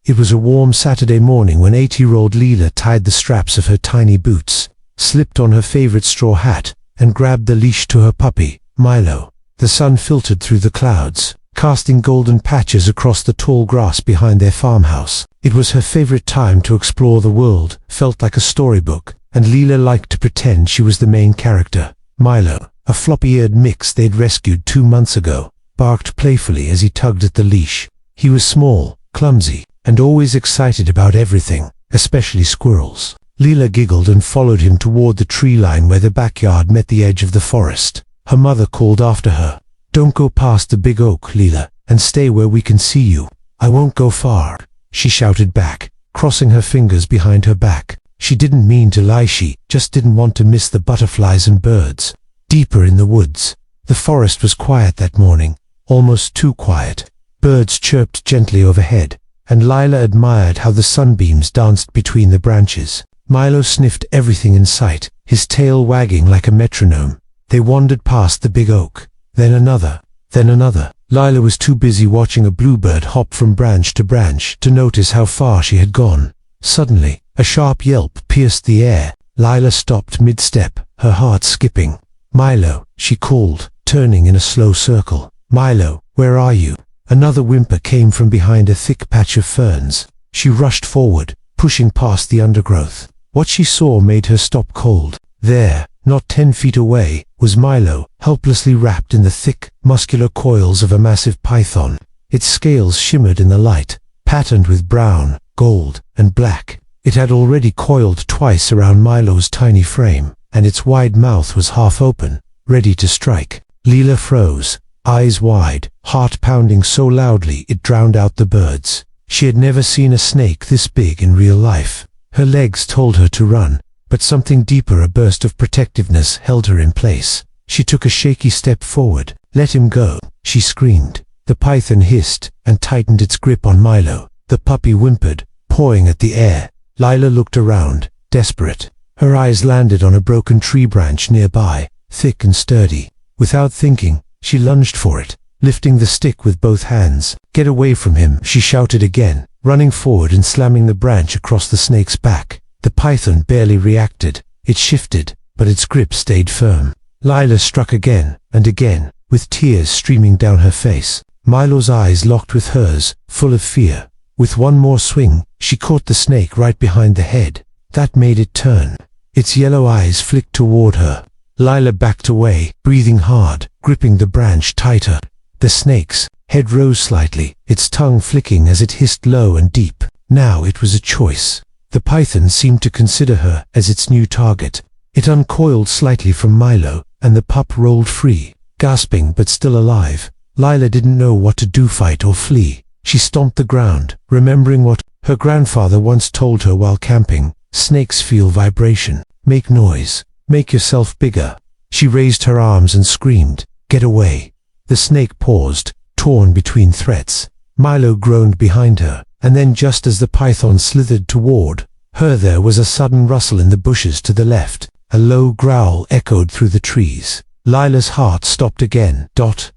It was a warm Saturday morning when 8-year-old Leela tied the straps of her tiny boots, slipped on her favorite straw hat, and grabbed the leash to her puppy, Milo. The sun filtered through the clouds, casting golden patches across the tall grass behind their farmhouse. It was her favorite time to explore the world, felt like a storybook, and Leela liked to pretend she was the main character. Milo, a floppy-eared mix they'd rescued 2 months ago, barked playfully as he tugged at the leash. He was small, clumsy, and always excited about everything, especially squirrels. Leela giggled and followed him toward the tree line where the backyard met the edge of the forest. Her mother called after her, "Don't go past the big oak, Leela, and stay where we can see you." "I won't go far," she shouted back, crossing her fingers behind her back. She didn't mean to lie, she just didn't want to miss the butterflies and birds. Deeper in the woods, the forest was quiet that morning, almost too quiet. Birds chirped gently overhead, and Leela admired how the sunbeams danced between the branches. Milo sniffed everything in sight, his tail wagging like a metronome. They wandered past the big oak, then another, then another. Leela was too busy watching a bluebird hop from branch to branch to notice how far she had gone. Suddenly, a sharp yelp pierced the air. Leela stopped mid-step, her heart skipping. "Milo," she called, turning in a slow circle. "Milo, where are you?" Another whimper came from behind a thick patch of ferns. She rushed forward, pushing past the undergrowth. What she saw made her stop cold. There, not 10 feet away, was Milo, helplessly wrapped in the thick, muscular coils of a massive python. Its scales shimmered in the light, patterned with brown, gold, and black. It had already coiled twice around Milo's tiny frame, and its wide mouth was half open, ready to strike. Leela froze, eyes wide, heart pounding so loudly it drowned out the birds. She had never seen a snake this big in real life. Her legs told her to run, but something deeper, a burst of protectiveness, held her in place. She took a shaky step forward. "Let him go," she screamed. The python hissed and tightened its grip on Milo. The puppy whimpered, pawing at the air. Leela looked around, desperate. Her eyes landed on a broken tree branch nearby, thick and sturdy. Without thinking, she lunged for it, lifting the stick with both hands. "Get away from him," she shouted again, running forward and slamming the branch across the snake's back. The python barely reacted. It shifted, but its grip stayed firm. Leela struck again and again, with tears streaming down her face. Milo's eyes locked with hers, full of fear. With one more swing, she caught the snake right behind the head. That made it turn. Its yellow eyes flicked toward her. Leela backed away, breathing hard, gripping the branch tighter. The snake's head rose slightly, its tongue flicking as it hissed low and deep. Now it was a choice. The python seemed to consider her as its new target. It uncoiled slightly from Milo, and the pup rolled free, gasping but still alive. Leela didn't know what to do, fight or flee. She stomped the ground, remembering what her grandfather once told her while camping. Snakes feel vibration. Make noise. Make yourself bigger. She raised her arms and screamed, "Get away." The snake paused, torn between threats. Milo groaned behind her, and then just as the python slithered toward her, there was a sudden rustle in the bushes to the left. A low growl echoed through the trees. Leila's heart stopped again.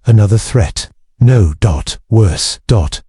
Another threat. No. Worse.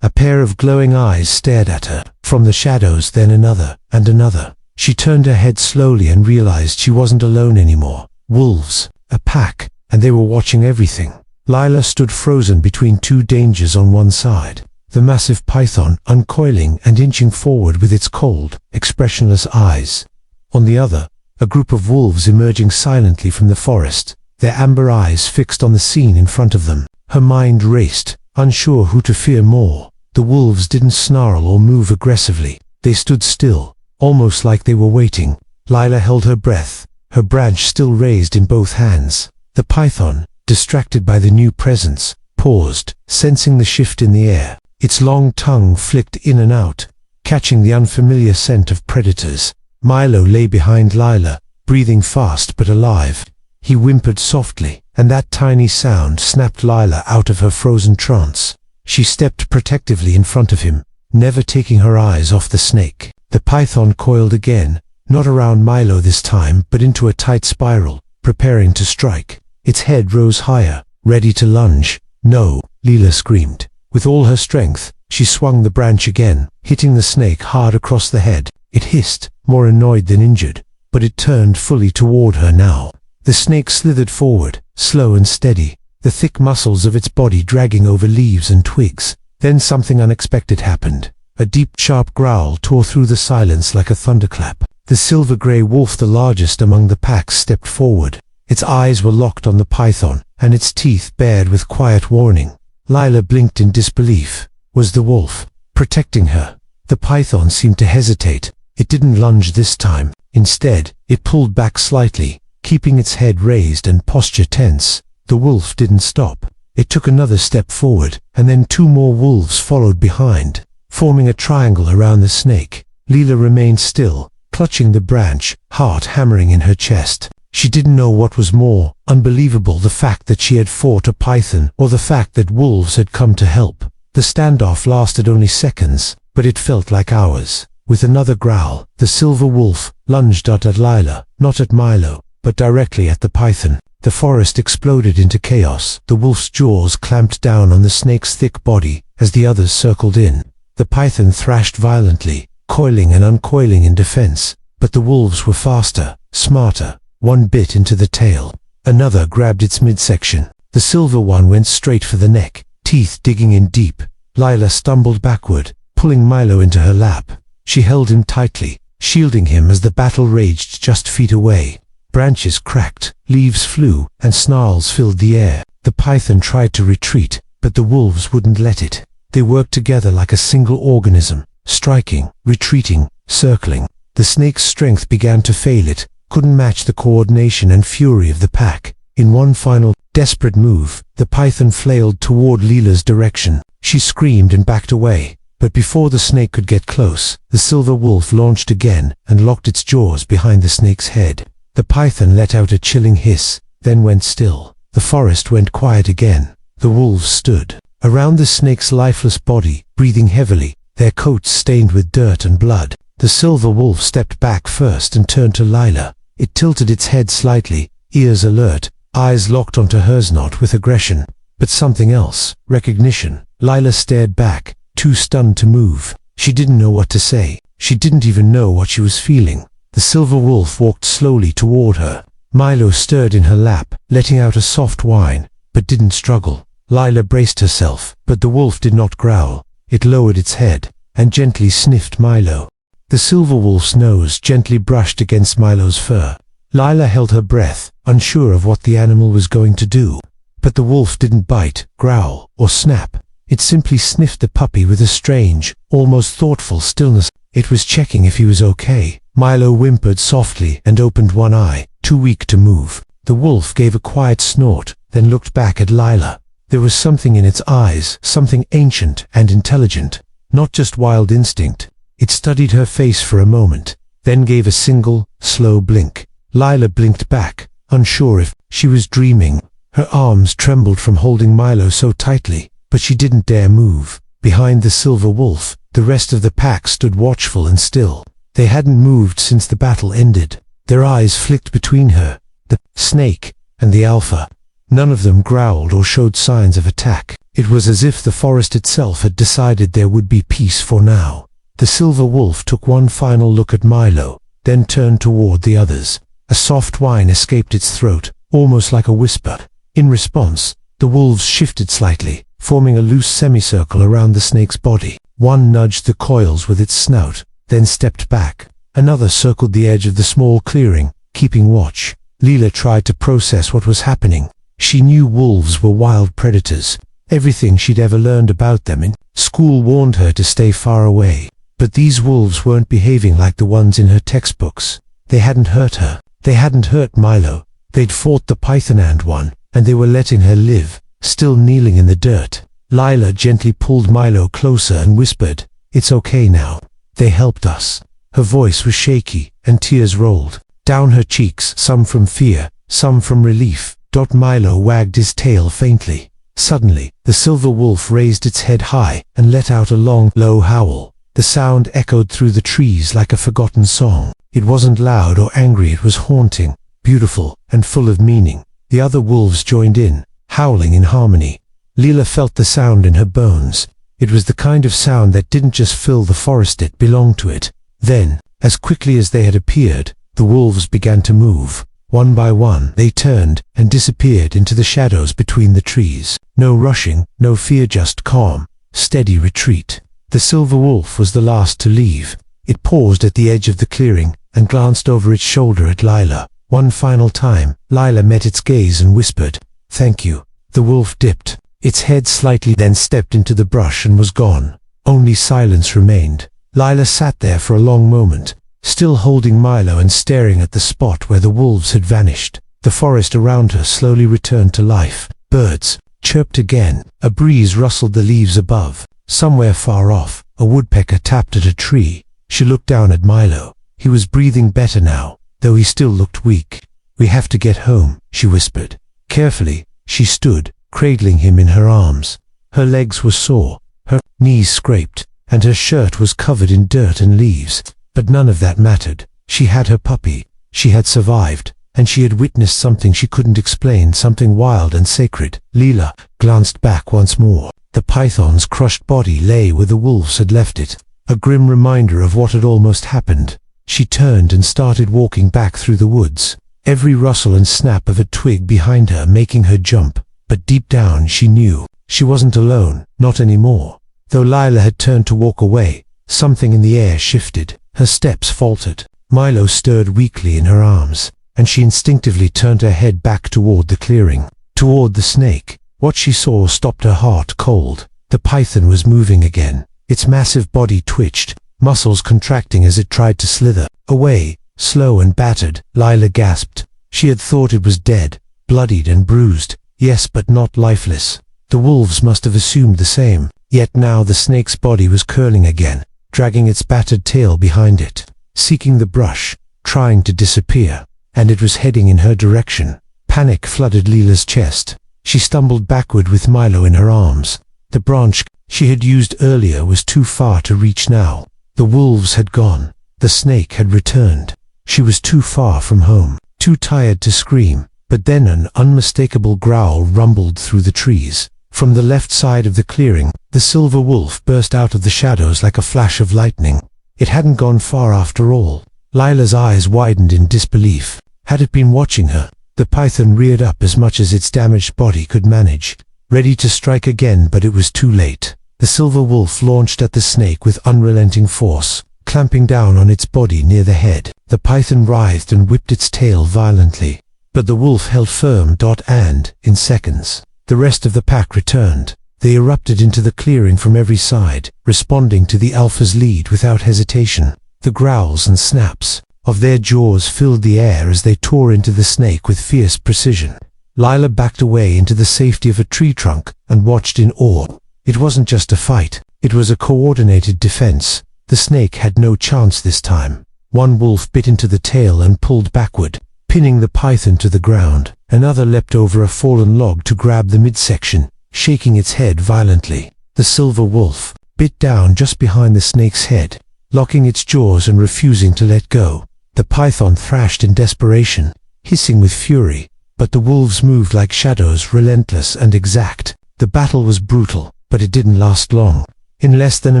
A pair of glowing eyes stared at her. From the shadows, then another, and another. She turned her head slowly and realized she wasn't alone anymore. Wolves. A pack. And they were watching everything. Leila stood frozen between two dangers on one side. The massive python uncoiling and inching forward with its cold, expressionless eyes. On the other, a group of wolves emerging silently from the forest, their amber eyes fixed on the scene in front of them. Her mind raced, unsure who to fear more. The wolves didn't snarl or move aggressively. They stood still, almost like they were waiting. Leila held her breath, her branch still raised in both hands. The python, distracted by the new presence, paused, sensing the shift in the air. Its long tongue flicked in and out, catching the unfamiliar scent of predators. Milo lay behind Leila, breathing fast but alive. He whimpered softly, and that tiny sound snapped Leila out of her frozen trance. She stepped protectively in front of him, never taking her eyes off the snake. The python coiled again, not around Milo this time, but into a tight spiral, preparing to strike. Its head rose higher, ready to lunge. "No," Leila screamed. With all her strength, she swung the branch again, hitting the snake hard across the head. It hissed, more annoyed than injured, but it turned fully toward her now. The snake slithered forward, slow and steady, the thick muscles of its body dragging over leaves and twigs. Then something unexpected happened. A deep, sharp growl tore through the silence like a thunderclap. The silver-gray wolf, the largest among the pack, stepped forward. Its eyes were locked on the python, and its teeth bared with quiet warning. Lila blinked in disbelief. Was the wolf protecting her? The python seemed to hesitate. It didn't lunge this time. Instead, it pulled back slightly, keeping its head raised and posture tense. The wolf didn't stop. It took another step forward, and then 2 more wolves followed behind, forming a triangle around the snake. Lila remained still, clutching the branch, heart hammering in her chest. She didn't know what was more unbelievable, the fact that she had fought a python, or the fact that wolves had come to help. The standoff lasted only seconds, but it felt like hours. With another growl, the silver wolf lunged out at Lila, not at Milo, but directly at the python. The forest exploded into chaos. The wolf's jaws clamped down on the snake's thick body as the others circled in. The python thrashed violently, coiling and uncoiling in defense, but the wolves were faster, smarter. One bit into the tail. Another grabbed its midsection. The silver one went straight for the neck, teeth digging in deep. Lila stumbled backward, pulling Milo into her lap. She held him tightly, shielding him as the battle raged just feet away. Branches cracked, leaves flew, and snarls filled the air. The python tried to retreat, but the wolves wouldn't let it. They worked together like a single organism, striking, retreating, circling. The snake's strength began to fail it, couldn't match the coordination and fury of the pack. In one final, desperate move, the python flailed toward Lila's direction. She screamed and backed away, but before the snake could get close, the silver wolf launched again and locked its jaws behind the snake's head. The python let out a chilling hiss, then went still. The forest went quiet again. The wolves stood around the snake's lifeless body, breathing heavily, their coats stained with dirt and blood. The silver wolf stepped back first and turned to Lila. It tilted its head slightly, ears alert, eyes locked onto hers, not with aggression, but something else, recognition. Lila stared back, too stunned to move. She didn't know what to say. She didn't even know what she was feeling. The silver wolf walked slowly toward her. Milo stirred in her lap, letting out a soft whine, but didn't struggle. Lila braced herself, but the wolf did not growl. It lowered its head and gently sniffed Milo. The silver wolf's nose gently brushed against Milo's fur. Lila held her breath, unsure of what the animal was going to do. But the wolf didn't bite, growl, or snap. It simply sniffed the puppy with a strange, almost thoughtful stillness. It was checking if he was okay. Milo whimpered softly and opened one eye, too weak to move. The wolf gave a quiet snort, then looked back at Lila. There was something in its eyes, something ancient and intelligent, not just wild instinct. It studied her face for a moment, then gave a single, slow blink. Lila blinked back, unsure if she was dreaming. Her arms trembled from holding Milo so tightly, but she didn't dare move. Behind the silver wolf, the rest of the pack stood watchful and still. They hadn't moved since the battle ended. Their eyes flicked between her, the snake, and the alpha. None of them growled or showed signs of attack. It was as if the forest itself had decided there would be peace for now. The silver wolf took one final look at Milo, then turned toward the others. A soft whine escaped its throat, almost like a whisper. In response, the wolves shifted slightly, forming a loose semicircle around the snake's body. One nudged the coils with its snout, then stepped back. Another circled the edge of the small clearing, keeping watch. Lila tried to process what was happening. She knew wolves were wild predators. Everything she'd ever learned about them in school warned her to stay far away. But these wolves weren't behaving like the ones in her textbooks. They hadn't hurt her. They hadn't hurt Milo. They'd fought the python and won, and they were letting her live, still kneeling in the dirt. Lila gently pulled Milo closer and whispered, "It's okay now. They helped us." Her voice was shaky, and tears rolled down her cheeks, some from fear, some from relief. Milo wagged his tail faintly. Suddenly, the silver wolf raised its head high and let out a long, low howl. The sound echoed through the trees like a forgotten song. It wasn't loud or angry, it was haunting, beautiful, and full of meaning. The other wolves joined in, howling in harmony. Leela felt the sound in her bones. It was the kind of sound that didn't just fill the forest, it belonged to it. Then, as quickly as they had appeared, the wolves began to move. One by one, they turned and disappeared into the shadows between the trees. No rushing, no fear, just calm, steady retreat. The silver wolf was the last to leave. It paused at the edge of the clearing and glanced over its shoulder at Leila. One final time, Leila met its gaze and whispered, "Thank you." The wolf dipped its head slightly, then stepped into the brush and was gone. Only silence remained. Leila sat there for a long moment, still holding Milo and staring at the spot where the wolves had vanished. The forest around her slowly returned to life. Birds chirped again. A breeze rustled the leaves above. Somewhere far off, a woodpecker tapped at a tree. She looked down at Milo. He was breathing better now, though he still looked weak. "We have to get home," she whispered. Carefully, she stood, cradling him in her arms. Her legs were sore, her knees scraped, and her shirt was covered in dirt and leaves. But none of that mattered. She had her puppy. She had survived, and she had witnessed something she couldn't explain, something wild and sacred. Leela glanced back once more. The python's crushed body lay where the wolves had left it, a grim reminder of what had almost happened. She turned and started walking back through the woods, every rustle and snap of a twig behind her making her jump. But deep down she knew she wasn't alone, not anymore. Though Leila had turned to walk away, something in the air shifted. Her steps faltered. Milo stirred weakly in her arms, and she instinctively turned her head back toward the clearing, toward the snake. What she saw stopped her heart cold. The python was moving again. Its massive body twitched, muscles contracting as it tried to slither away, slow and battered. Leila gasped. She had thought it was dead, bloodied and bruised. Yes, but not lifeless. The wolves must have assumed the same. Yet now the snake's body was curling again, dragging its battered tail behind it, seeking the brush, trying to disappear, and it was heading in her direction. Panic flooded Leela's chest. She stumbled backward with Milo in her arms. The branch she had used earlier was too far to reach now. The wolves had gone. The snake had returned. She was too far from home, too tired to scream. But then an unmistakable growl rumbled through the trees. From the left side of the clearing, the silver wolf burst out of the shadows like a flash of lightning. It hadn't gone far after all. Leila's eyes widened in disbelief. Had it been watching her? The python reared up as much as its damaged body could manage, ready to strike again, but it was too late. The silver wolf launched at the snake with unrelenting force, clamping down on its body near the head. The python writhed and whipped its tail violently. But the wolf held firm, and, in seconds, the rest of the pack returned. They erupted into the clearing from every side, responding to the alpha's lead without hesitation. The growls and snaps of their jaws filled the air as they tore into the snake with fierce precision. Leila backed away into the safety of a tree trunk and watched in awe. It wasn't just a fight, it was a coordinated defense. The snake had no chance this time. One wolf bit into the tail and pulled backward, pinning the python to the ground. Another leapt over a fallen log to grab the midsection, shaking its head violently. The silver wolf bit down just behind the snake's head, locking its jaws and refusing to let go. The python thrashed in desperation, hissing with fury, but the wolves moved like shadows, relentless and exact. The battle was brutal, but it didn't last long. In less than a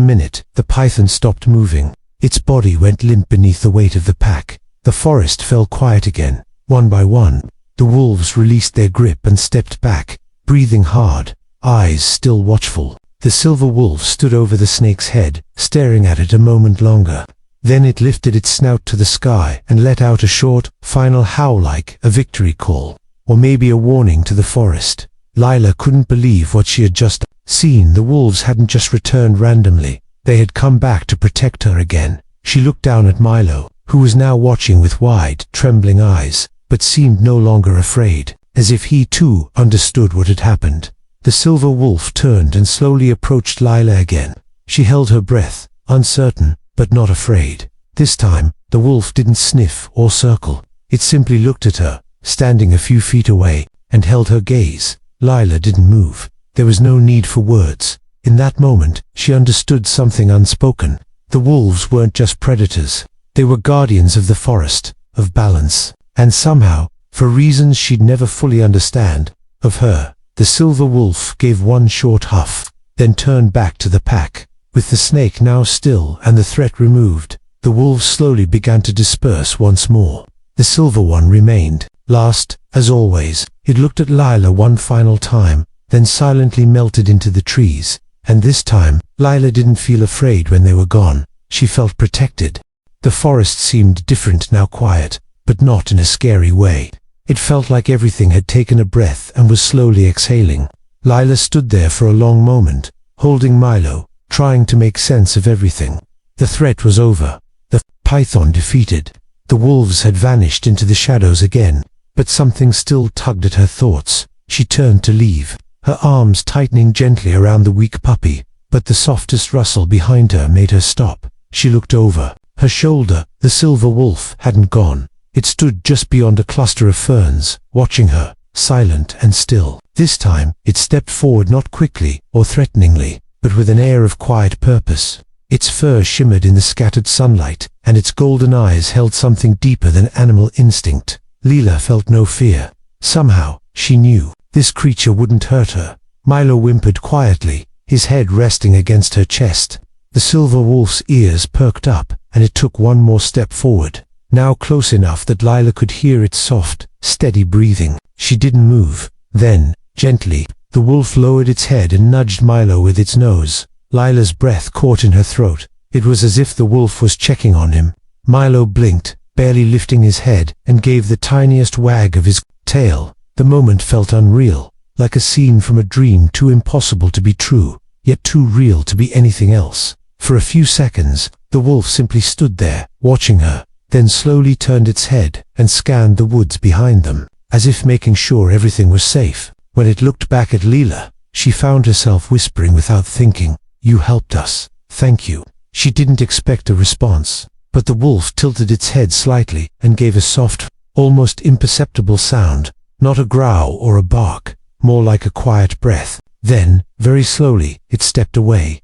minute, the python stopped moving. Its body went limp beneath the weight of the pack. The forest fell quiet again. One by one, the wolves released their grip and stepped back, breathing hard, eyes still watchful. The silver wolf stood over the snake's head, staring at it a moment longer. Then it lifted its snout to the sky and let out a short, final howl, like a victory call, or maybe a warning to the forest. Leila couldn't believe what she had just seen. The wolves hadn't just returned randomly. They had come back to protect her again. She looked down at Milo, who was now watching with wide, trembling eyes, but seemed no longer afraid, as if he too understood what had happened. The silver wolf turned and slowly approached Leila again. She held her breath, uncertain, but not afraid. This time, the wolf didn't sniff or circle. It simply looked at her, standing a few feet away, and held her gaze. Leila didn't move. There was no need for words. In that moment, she understood something unspoken. The wolves weren't just predators. They were guardians of the forest, of balance, and somehow, for reasons she'd never fully understand, of her. The silver wolf gave one short huff, then turned back to the pack. With the snake now still and the threat removed, the wolves slowly began to disperse once more. The silver one remained. Last, as always, it looked at Lila one final time, then silently melted into the trees. And this time, Lila didn't feel afraid when they were gone. She felt protected. The forest seemed different now, quiet, but not in a scary way. It felt like everything had taken a breath and was slowly exhaling. Lila stood there for a long moment, holding Milo, trying to make sense of everything. The threat was over. The python defeated. The wolves had vanished into the shadows again, but something still tugged at her thoughts. She turned to leave, her arms tightening gently around the weak puppy, but the softest rustle behind her made her stop. She looked over. Her shoulder, the silver wolf, hadn't gone. It stood just beyond a cluster of ferns, watching her, silent and still. This time, it stepped forward not quickly or threateningly, but with an air of quiet purpose. Its fur shimmered in the scattered sunlight, and its golden eyes held something deeper than animal instinct. Lila felt no fear. Somehow, she knew, this creature wouldn't hurt her. Milo whimpered quietly, his head resting against her chest. The silver wolf's ears perked up, and it took one more step forward, now close enough that Lila could hear its soft, steady breathing. She didn't move. Then, gently, the wolf lowered its head and nudged Milo with its nose. Lila's breath caught in her throat. It was as if the wolf was checking on him. Milo blinked, barely lifting his head, and gave the tiniest wag of his tail. The moment felt unreal, like a scene from a dream too impossible to be true, yet too real to be anything else. For a few seconds, the wolf simply stood there, watching her, then slowly turned its head and scanned the woods behind them, as if making sure everything was safe. When it looked back at Lila, she found herself whispering without thinking, "You helped us. Thank you." She didn't expect a response, but the wolf tilted its head slightly and gave a soft, almost imperceptible sound, not a growl or a bark, more like a quiet breath. Then, very slowly, it stepped away.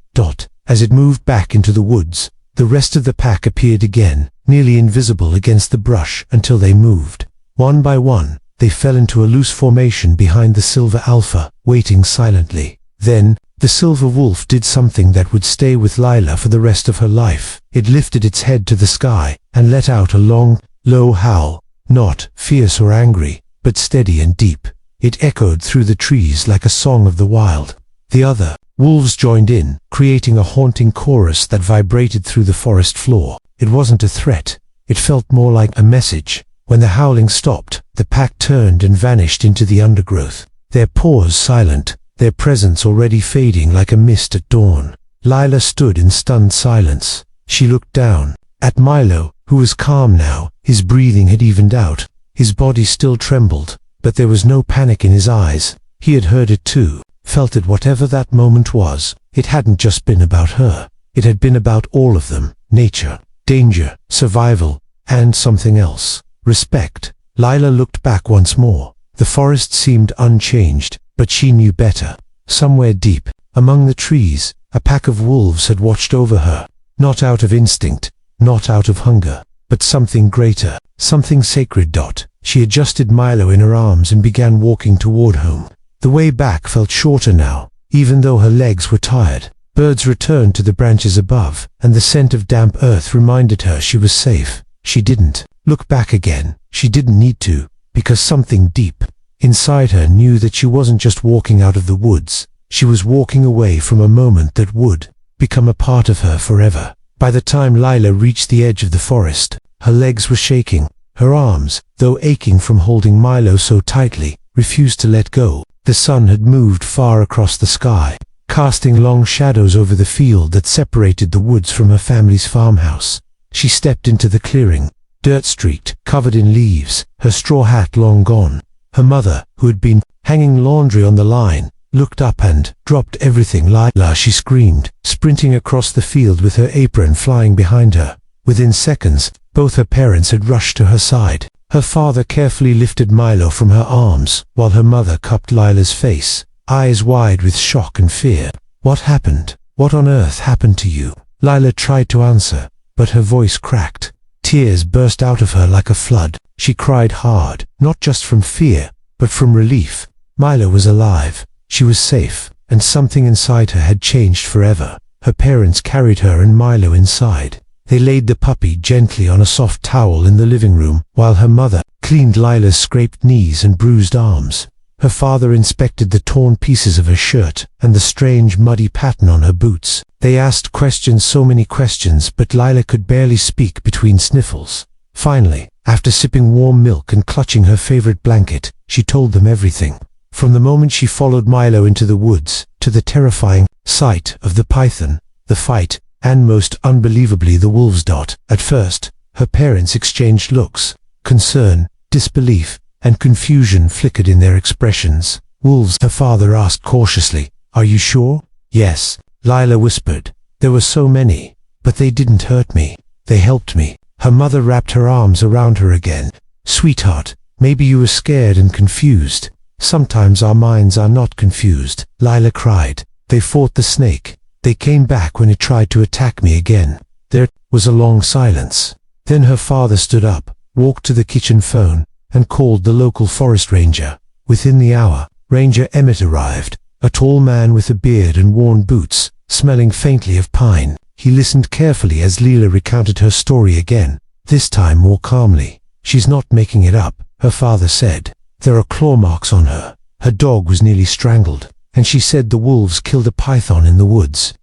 As it moved back into the woods, the rest of the pack appeared again, nearly invisible against the brush until they moved. One by one, they fell into a loose formation behind the silver alpha, waiting silently. Then, the silver wolf did something that would stay with Lila for the rest of her life. It lifted its head to the sky and let out a long, low howl, not fierce or angry, but steady and deep. It echoed through the trees like a song of the wild. The other wolves joined in, creating a haunting chorus that vibrated through the forest floor. It wasn't a threat. It felt more like a message. When the howling stopped, the pack turned and vanished into the undergrowth, their paws silent, their presence already fading like a mist at dawn. Lila stood in stunned silence. She looked down at Milo, who was calm now. His breathing had evened out. His body still trembled, but there was no panic in his eyes. He had heard it too, felt it. Whatever that moment was, it hadn't just been about her. It had been about all of them. Nature, danger, survival, and something else. Respect. Lila looked back once more. The forest seemed unchanged, but she knew better. Somewhere deep, among the trees, a pack of wolves had watched over her. Not out of instinct, not out of hunger, but something greater, something sacred. She adjusted Milo in her arms and began walking toward home. The way back felt shorter now, even though her legs were tired. Birds returned to the branches above, and the scent of damp earth reminded her she was safe. She didn't look back again. She didn't need to, because something deep inside her knew that she wasn't just walking out of the woods. She was walking away from a moment that would become a part of her forever. By the time Lila reached the edge of the forest, her legs were shaking. Her arms, though aching from holding Milo so tightly, refused to let go. The sun had moved far across the sky, casting long shadows over the field that separated the woods from her family's farmhouse. She stepped into the clearing, dirt-streaked, covered in leaves, her straw hat long gone. Her mother, who had been hanging laundry on the line, looked up and dropped everything. "Lila," she screamed, sprinting across the field with her apron flying behind her. Within seconds, both her parents had rushed to her side. Her father carefully lifted Milo from her arms, while her mother cupped Lila's face, eyes wide with shock and fear. "What happened? What on earth happened to you?" Lila tried to answer, but her voice cracked. Tears burst out of her like a flood. She cried hard, not just from fear, but from relief. Milo was alive, she was safe, and something inside her had changed forever. Her parents carried her and Milo inside. They laid the puppy gently on a soft towel in the living room, while her mother cleaned Lila's scraped knees and bruised arms. Her father inspected the torn pieces of her shirt and the strange muddy pattern on her boots. They asked questions, so many questions, but Lila could barely speak between sniffles. Finally, after sipping warm milk and clutching her favorite blanket, she told them everything. From the moment she followed Milo into the woods, to the terrifying sight of the python, the fight, and most unbelievably the wolves. At first, her parents exchanged looks. Concern, disbelief, and confusion flickered in their expressions. Wolves, her father asked cautiously. Are you sure? Yes, Lila whispered. There were so many, but they didn't hurt me. They helped me. Her mother wrapped her arms around her again. Sweetheart, maybe you were scared and confused. Sometimes our minds are not confused, Lila cried. They fought the snake. They came back when it tried to attack me again. There was a long silence. Then her father stood up, walked to the kitchen phone, and called the local forest ranger. Within the hour, Ranger Emmett arrived, a tall man with a beard and worn boots, smelling faintly of pine. He listened carefully as Lila recounted her story again, this time more calmly. She's not making it up, her father said. There are claw marks on her. Her dog was nearly strangled, and she said the wolves killed a python in the woods.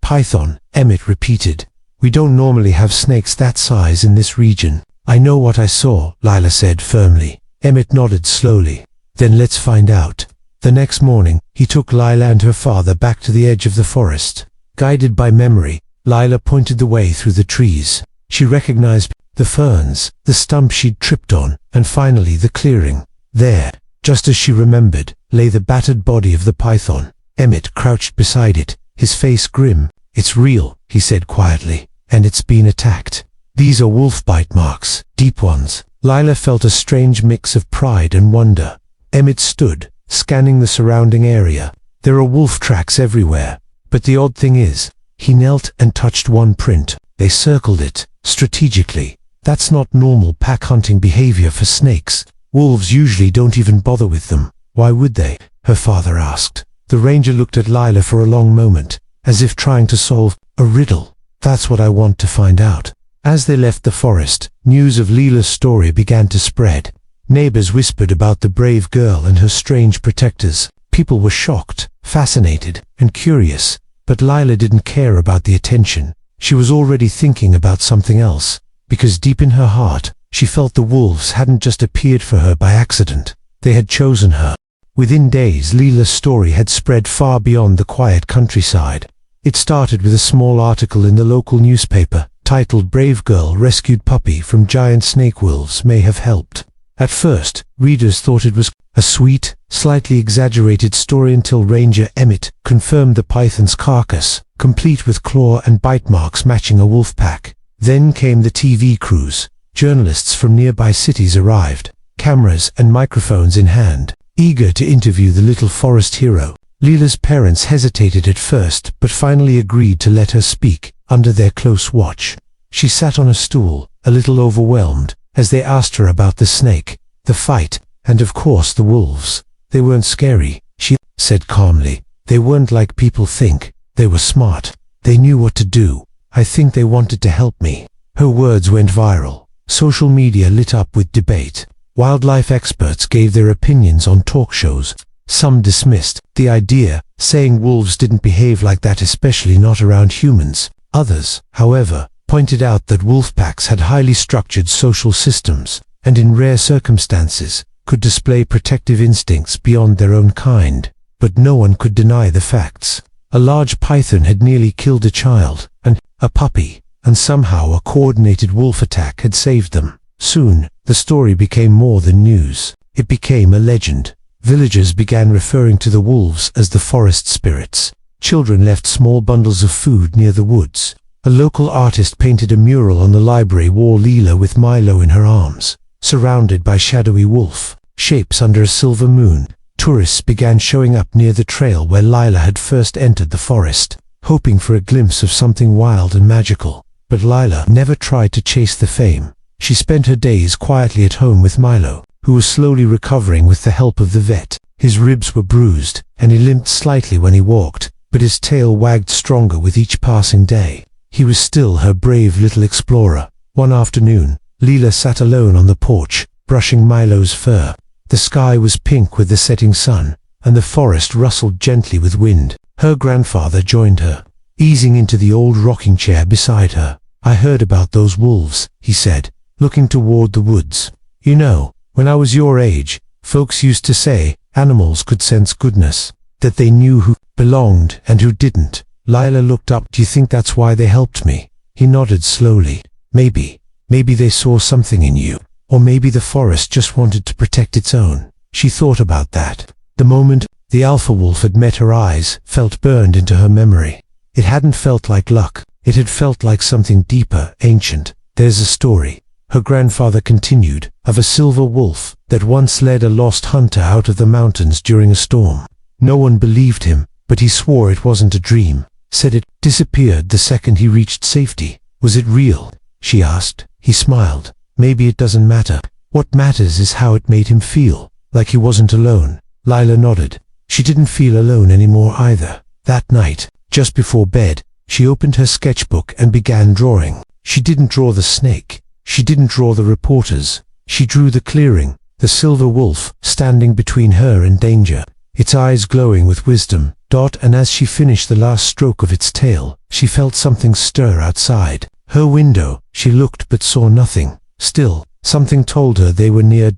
Python, Emmett repeated. We don't normally have snakes that size in this region. I know what I saw, Lila said firmly. Emmett nodded slowly. Then let's find out. The next morning, he took Lila and her father back to the edge of the forest. Guided by memory, Lila pointed the way through the trees. She recognized the ferns, the stump she'd tripped on, and finally the clearing. There, just as she remembered, lay the battered body of the python. Emmett crouched beside it, his face grim. It's real, he said quietly, and it's been attacked. These are wolf bite marks, deep ones. Lila felt a strange mix of pride and wonder. Emmett stood, scanning the surrounding area. There are wolf tracks everywhere. But the odd thing is, he knelt and touched one print. They circled it, strategically. That's not normal pack hunting behavior for snakes. Wolves usually don't even bother with them. Why would they? Her father asked. The ranger looked at Lila for a long moment, as if trying to solve a riddle. That's what I want to find out. As they left the forest, news of Lila's story began to spread. Neighbors whispered about the brave girl and her strange protectors. People were shocked, fascinated, and curious, but Lila didn't care about the attention. She was already thinking about something else, because deep in her heart, she felt the wolves hadn't just appeared for her by accident. They had chosen her. Within days, Lila's story had spread far beyond the quiet countryside. It started with a small article in the local newspaper, titled "Brave Girl Rescued Puppy from Giant Snake Wolves May Have Helped." At first, readers thought it was a sweet, slightly exaggerated story until Ranger Emmett confirmed the python's carcass, complete with claw and bite marks matching a wolf pack. Then came the TV crews. Journalists from nearby cities arrived, cameras and microphones in hand, eager to interview the little forest hero. Lila's parents hesitated at first, but finally agreed to let her speak, under their close watch. She sat on a stool, a little overwhelmed, as they asked her about the snake, the fight, and of course the wolves. They weren't scary, she said calmly. They weren't like people think. They were smart. They knew what to do. I think they wanted to help me. Her words went viral. Social media lit up with debate. Wildlife experts gave their opinions on talk shows. Some dismissed the idea, saying wolves didn't behave like that, especially not around humans. Others, however, pointed out that wolf packs had highly structured social systems, and in rare circumstances, could display protective instincts beyond their own kind. But no one could deny the facts. A large python had nearly killed a child, and a puppy, and somehow a coordinated wolf attack had saved them. Soon, the story became more than news. It became a legend. Villagers began referring to the wolves as the forest spirits. Children left small bundles of food near the woods. A local artist painted a mural on the library wall, Lila with Milo in her arms, surrounded by shadowy wolf shapes under a silver moon. Tourists began showing up near the trail where Lila had first entered the forest, hoping for a glimpse of something wild and magical. But Lila never tried to chase the fame. She spent her days quietly at home with Milo, who was slowly recovering with the help of the vet. His ribs were bruised, and he limped slightly when he walked, but his tail wagged stronger with each passing day. He was still her brave little explorer. One afternoon, Leela sat alone on the porch, brushing Milo's fur. The sky was pink with the setting sun, and the forest rustled gently with wind. Her grandfather joined her, easing into the old rocking chair beside her. "I heard about those wolves," he said, looking toward the woods. "You know, when I was your age, folks used to say animals could sense goodness, that they knew who belonged and who didn't." Leela looked up. "Do you think that's why they helped me?" He nodded slowly. Maybe they saw something in you. Or maybe the forest just wanted to protect its own." She thought about that. The moment the alpha wolf had met her eyes felt burned into her memory. It hadn't felt like luck. It had felt like something deeper, ancient. "There's a story," her grandfather continued, "of a silver wolf that once led a lost hunter out of the mountains during a storm. No one believed him, but he swore it wasn't a dream. Said it disappeared the second he reached safety." "Was it real?" she asked. He smiled. "Maybe it doesn't matter. What matters is how it made him feel, like he wasn't alone." Leela nodded. She didn't feel alone anymore either. That night, just before bed, she opened her sketchbook and began drawing. She didn't draw the snake. She didn't draw the reporters. She drew the clearing, the silver wolf standing between her and danger, its eyes glowing with wisdom. And as she finished the last stroke of its tail, she felt something stir outside her window. She looked but saw nothing. Still, something told her they were near.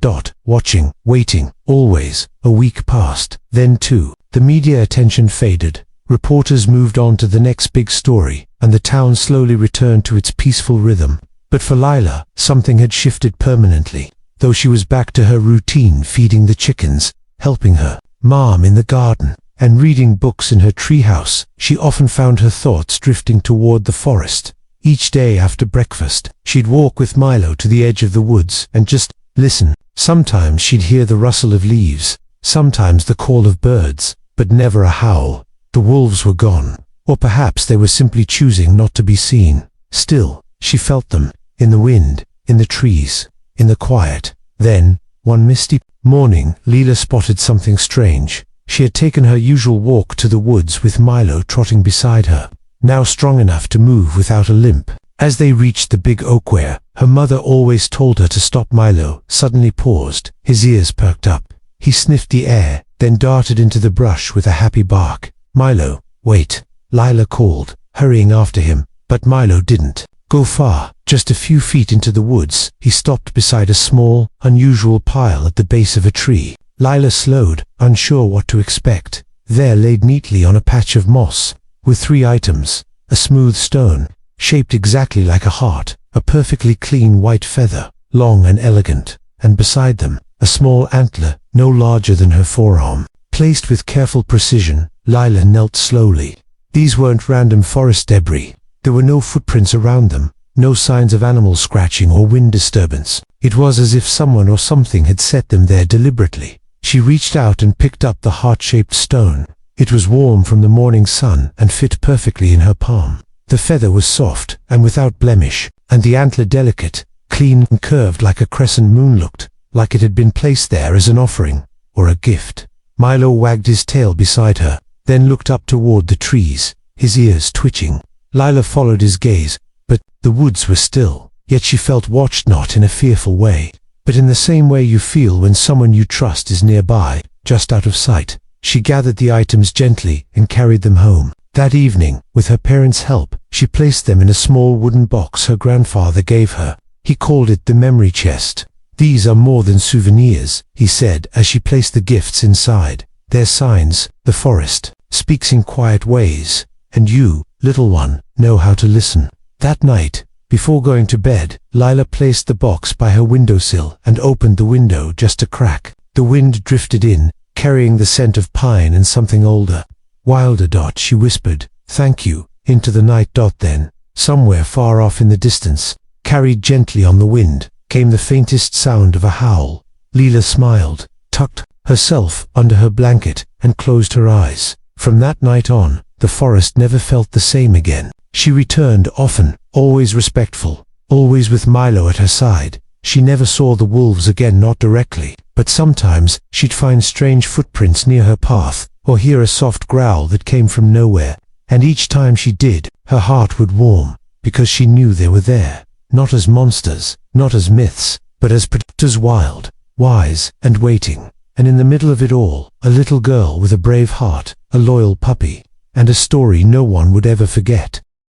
Watching, waiting, always. A week passed. Then too, the media attention faded. Reporters moved on to the next big story, and the town slowly returned to its peaceful rhythm. But for Leela, something had shifted permanently. Though she was back to her routine, feeding the chickens, helping her mom in the garden, and reading books in her treehouse, she often found her thoughts drifting toward the forest. Each day after breakfast, she'd walk with Milo to the edge of the woods and just listen. Sometimes she'd hear the rustle of leaves, sometimes the call of birds, but never a howl. The wolves were gone, or perhaps they were simply choosing not to be seen. Still, she felt them, in the wind, in the trees, in the quiet. Then, one misty morning, Leela spotted something strange. She had taken her usual walk to the woods with Milo trotting beside her, now strong enough to move without a limp. As they reached the big oak where her mother always told her to stop, Milo suddenly paused. His ears perked up. He sniffed the air, then darted into the brush with a happy bark. "Milo, wait," Leela called, hurrying after him, but Milo didn't go far. Just a few feet into the woods, he stopped beside a small, unusual pile at the base of a tree. Leela slowed, unsure what to expect. There, laid neatly on a patch of moss, were 3 items: a smooth stone, shaped exactly like a heart, a perfectly clean white feather, long and elegant, and beside them, a small antler, no larger than her forearm. Placed with careful precision, Leela knelt slowly. These weren't random forest debris. There were no footprints around them, no signs of animal scratching or wind disturbance. It was as if someone or something had set them there deliberately. She reached out and picked up the heart-shaped stone. It was warm from the morning sun and fit perfectly in her palm. The feather was soft and without blemish, and the antler delicate, clean and curved like a crescent moon, looked like it had been placed there as an offering or a gift. Milo wagged his tail beside her, then looked up toward the trees, his ears twitching. Leela followed his gaze, but the woods were still. Yet she felt watched, not in a fearful way, but in the same way you feel when someone you trust is nearby, just out of sight. She gathered the items gently and carried them home. That evening, with her parents' help, she placed them in a small wooden box her grandfather gave her. He called it the memory chest. "These are more than souvenirs," he said as she placed the gifts inside. "They're signs. The forest speaks in quiet ways, and you, little one, know how to listen." That night, before going to bed, Leela placed the box by her windowsill and opened the window just a crack. The wind drifted in, carrying the scent of pine and something older, wilder. She whispered, "Thank you," into the night. Then, somewhere far off in the distance, carried gently on the wind, came the faintest sound of a howl. Leela smiled, tucked herself under her blanket, and closed her eyes. From that night on, the forest never felt the same again. She returned often, always respectful, always with Milo at her side. She never saw the wolves again, not directly, but sometimes she'd find strange footprints near her path, or hear a soft growl that came from nowhere, and each time she did, her heart would warm, because she knew they were there, not as monsters, not as myths, but as protectors, wild, wise, and waiting. And in the middle of it all, a little girl with a brave heart, a loyal puppy, and a story no one would ever forget.